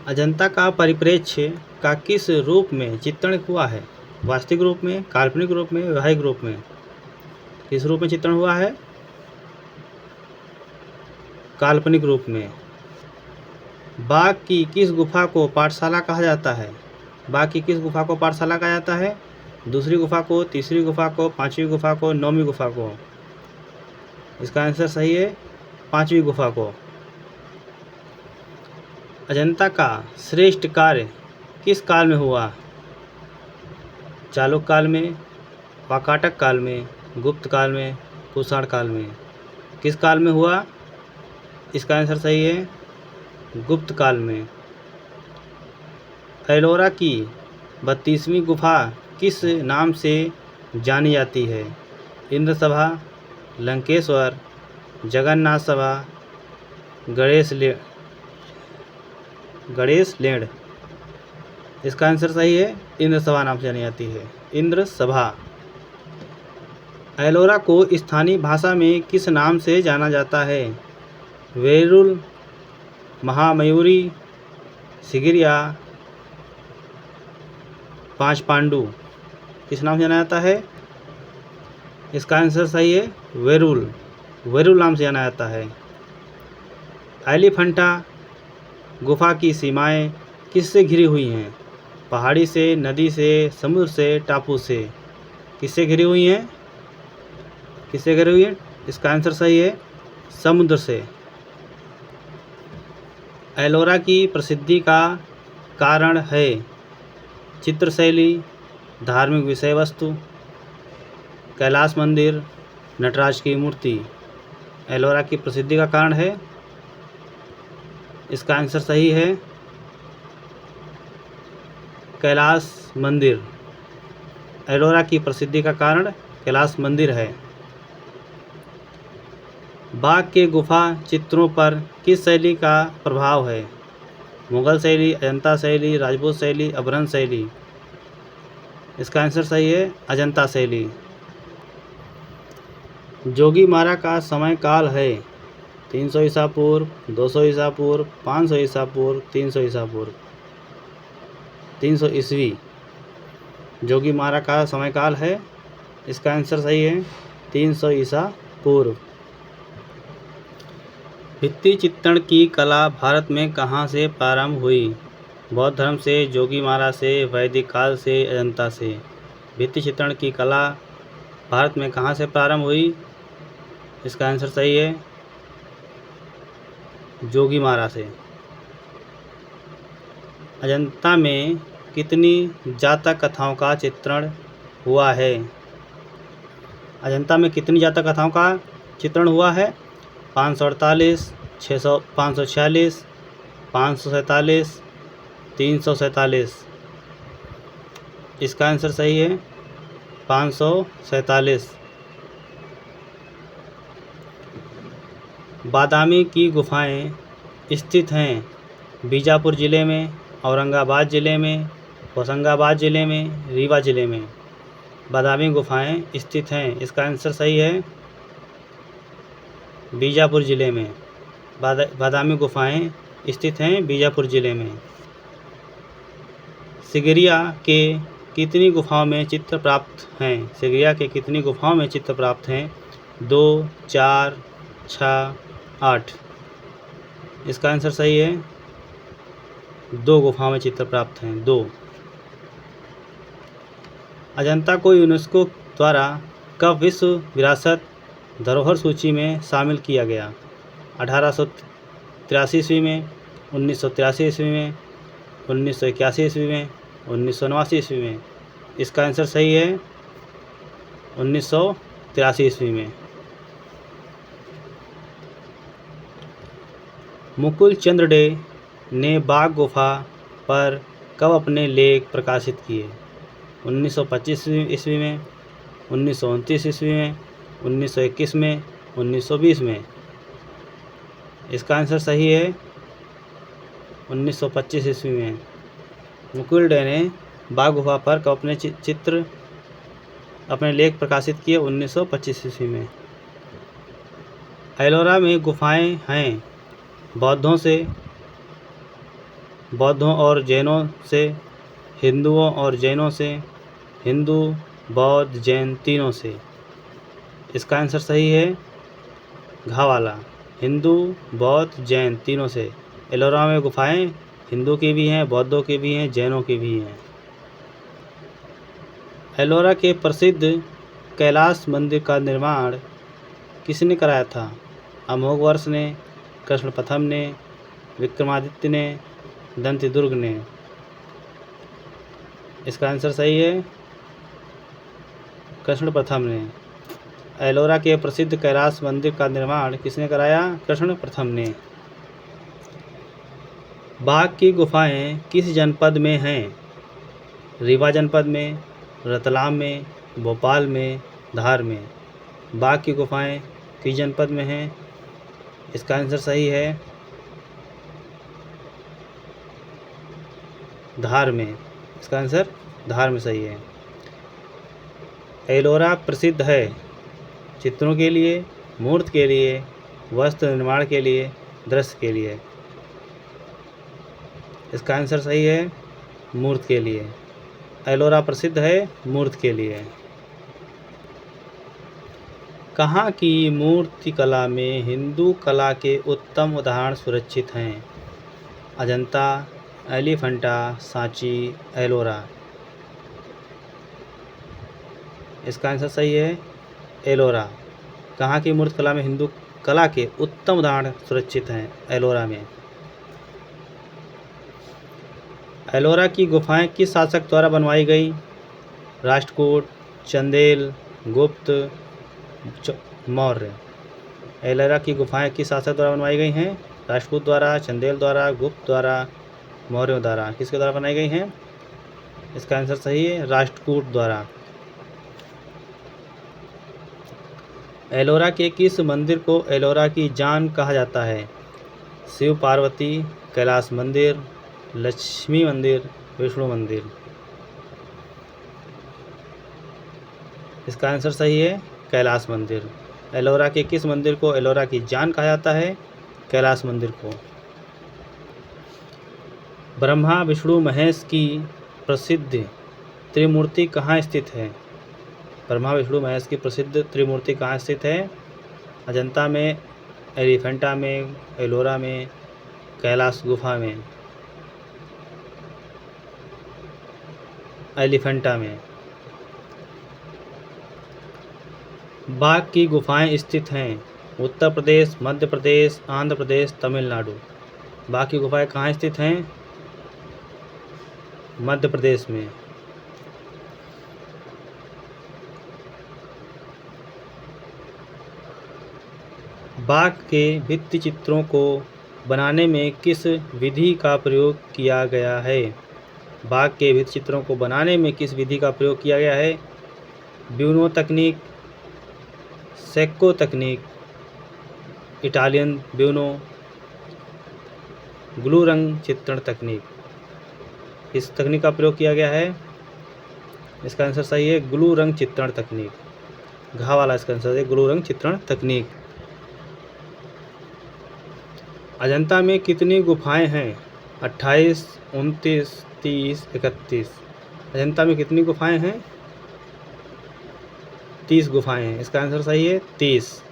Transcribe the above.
अजंता का परिप्रेक्ष्य का किस रूप में चित्रण हुआ है? वास्तविक रूप में, काल्पनिक रूप में, वैवाहिक रूप में? किस रूप में चित्रण हुआ है? काल्पनिक रूप में। बाघ की किस गुफा को पाठशाला कहा जाता है? बाघ की किस गुफा को पाठशाला कहा जाता है? दूसरी गुफा को, तीसरी गुफा को, पांचवी गुफा को, नौवीं गुफा को? इसका आंसर सही है पांचवी गुफा को। अजंता का श्रेष्ठ कार्य किस काल में हुआ? चालुक्य काल में, वाकाटक काल में, गुप्त काल में, कुषाण काल में? किस काल में हुआ? इसका आंसर सही है गुप्त काल में। एलोरा की 32वीं गुफा किस नाम से जानी जाती है? इंद्र सभा, लंकेश्वर, जगन्नाथ सभा, गणेश लेण? इसका आंसर सही है इंद्र सभा नाम से जानी जाती है, इंद्र सभा। एलोरा को स्थानीय भाषा में किस नाम से जाना जाता है? वेरुल, महामयूरी, सिगिरिया, पांच पांडु? किस नाम से जाना जाता है? इसका आंसर सही है वेरुल, वेरुल नाम से जाना जाता है। एलिफेंटा गुफा की सीमाएं किससे घिरी हुई हैं? पहाड़ी से, नदी से, समुद्र से, टापू से? किससे घिरी हुई हैं? किससे घिरी हुई है? इसका आंसर सही है समुद्र से। एलोरा की प्रसिद्धि का कारण है चित्रशैली, धार्मिक विषय वस्तु, कैलाश मंदिर, नटराज की मूर्ति? एलोरा की प्रसिद्धि का कारण है, इसका आंसर सही है कैलाश मंदिर। एलोरा की प्रसिद्धि का कारण कैलाश मंदिर है। बाघ के गुफा चित्रों पर किस शैली का प्रभाव है? मुगल शैली, अजंता शैली, राजपूत शैली, अभ्रंश शैली? इसका आंसर सही है अजंता शैली। जोगीमारा का समय काल है 300 ईसा पूर्व, 200 ईसा पूर्व, 500 ईसा पूर्व, 300 ईसा पूर्व? 300 ईस्वी जोगीमारा का समय काल है, इसका आंसर सही है 300 ईसा पूर्व। भित्ति चित्रण की कला भारत में कहाँ से प्रारंभ हुई? बौद्ध धर्म से, जोगीमारा से, वैदिक काल से, अजंता से? भित्ति चित्रण की कला भारत में कहाँ से प्रारंभ हुई? इसका आंसर सही है जोगीमारा से। अजंता में कितनी जातक कथाओं का चित्रण हुआ है? अजंता में कितनी जातक कथाओं का चित्रण हुआ है? 548, 546, 547, 347? इसका आंसर सही है 547। बादामी की गुफाएं स्थित हैं बीजापुर ज़िले में, औरंगाबाद ज़िले में, होशंगाबाद ज़िले में, रीवा ज़िले में? बादामी गुफाएं स्थित हैं, इसका आंसर सही है बीजापुर ज़िले में। बादामी गुफाएं स्थित हैं बीजापुर ज़िले में। सिगिरिया के कितनी गुफाओं में चित्र प्राप्त हैं? सिगिरिया के कितनी गुफाओं में चित्र प्राप्त हैं? 2, 4, 6, 8? इसका आंसर सही है 2 गुफाओं में चित्र प्राप्त हैं, 2। अजंता को यूनेस्को द्वारा कब विश्व विरासत धरोहर सूची में शामिल किया गया? 1883 ईस्वी में, 1983 ईस्वी में, 1981 ईस्वी में, 1989 ईस्वी में? इसका आंसर सही है 1983 ईस्वी में। मुकुल चंद्र डे ने बाघ गुफा पर कब अपने लेख प्रकाशित किए? 1925 ईस्वी में, 1929 ईस्वी में, 1921 में, 1920 में? इसका आंसर सही है 1925 ईस्वी में। मुकुल डे ने बाघ गुफा पर कब अपने लेख प्रकाशित किए? 1925 ईस्वी में। एलोरा में गुफाएं हैं बौद्धों से, बौद्धों और जैनों से, हिंदुओं और जैनों से, हिंदू बौद्ध जैन तीनों से। इसका आंसर सही है घ वाला, हिंदू बौद्ध जैन तीनों से। एलोरा में गुफाएं हिंदू की भी हैं, बौद्धों की भी हैं, जैनों की भी हैं। एलोरा के प्रसिद्ध कैलाश मंदिर का निर्माण किसने कराया था? अमोघवर्ष ने, कृष्ण प्रथम ने, विक्रमादित्य ने, दंतिदुर्ग ने। इसका आंसर सही है कृष्ण प्रथम ने। एलोरा के प्रसिद्ध कैलाश मंदिर का निर्माण किसने कराया? कृष्ण प्रथम ने। बाघ की गुफाएं किस जनपद में हैं? रीवा जनपद में, रतलाम में, भोपाल में, धार में। बाघ की गुफाएं किस जनपद में हैं? इसका आंसर सही है धार में। इसका आंसर धार में सही है। एलोरा प्रसिद्ध है चित्रों के लिए, मूर्त के लिए, वस्त्र निर्माण के लिए, दृश्य के लिए। इसका आंसर सही है मूर्त के लिए। एलोरा प्रसिद्ध है मूर्त के लिए। कहाँ की मूर्तिकला में हिंदू कला के उत्तम उदाहरण सुरक्षित हैं? अजंता, एलिफेंटा, सांची, एलोरा। इसका आंसर सही है एलोरा। कहाँ की मूर्तिकला में हिंदू कला के उत्तम उदाहरण सुरक्षित हैं? एलोरा में। एलोरा की गुफाएं किस शासक द्वारा बनवाई गई? राष्ट्रकूट, चंदेल, गुप्त, मौर्य। एलोरा की गुफाएं किस शासक द्वारा बनवाई गई हैं? राष्ट्रकूट द्वारा, चंदेल द्वारा, गुप्त द्वारा, मौर्य द्वारा। किसके द्वारा बनाई गई हैं? इसका आंसर सही है राष्ट्रकूट द्वारा। एलोरा के किस मंदिर को एलोरा की जान कहा जाता है? शिव पार्वती, कैलाश मंदिर, लक्ष्मी मंदिर, विष्णु मंदिर। इसका आंसर सही है कैलाश मंदिर। एलोरा के किस मंदिर को एलोरा की जान कहा जाता है? कैलाश मंदिर को। ब्रह्मा विष्णु महेश की प्रसिद्ध त्रिमूर्ति कहाँ स्थित है? ब्रह्मा विष्णु महेश की प्रसिद्ध त्रिमूर्ति कहाँ स्थित है? अजंता में, एलिफेंटा में, एलोरा में, कैलाश गुफा में। एलिफेंटा में। बाघ की गुफाएं स्थित हैं उत्तर प्रदेश, मध्य प्रदेश, आंध्र प्रदेश, तमिलनाडु। बाघ की गुफाएं कहाँ स्थित हैं? मध्य प्रदेश में। बाघ के भित्ति चित्रों को बनाने में किस विधि का प्रयोग किया गया है? बाघ के भित्ति चित्रों को बनाने में किस विधि का प्रयोग किया गया है? ब्यूनो तकनीक, सेक्को तकनीक, इटालियन ब्यूनो, ग्लू रंग चित्रण तकनीक। इस तकनीक का प्रयोग किया गया है। इसका आंसर सही है ग्लू रंग चित्रण तकनीक। घा वाला इसका आंसर है ग्लू रंग चित्रण तकनीक। अजंता में कितनी गुफाएं हैं? 28, 29, 30, 31। अजंता में कितनी गुफाएं हैं? 30 गुफाएं हैं। इसका आंसर सही है 30।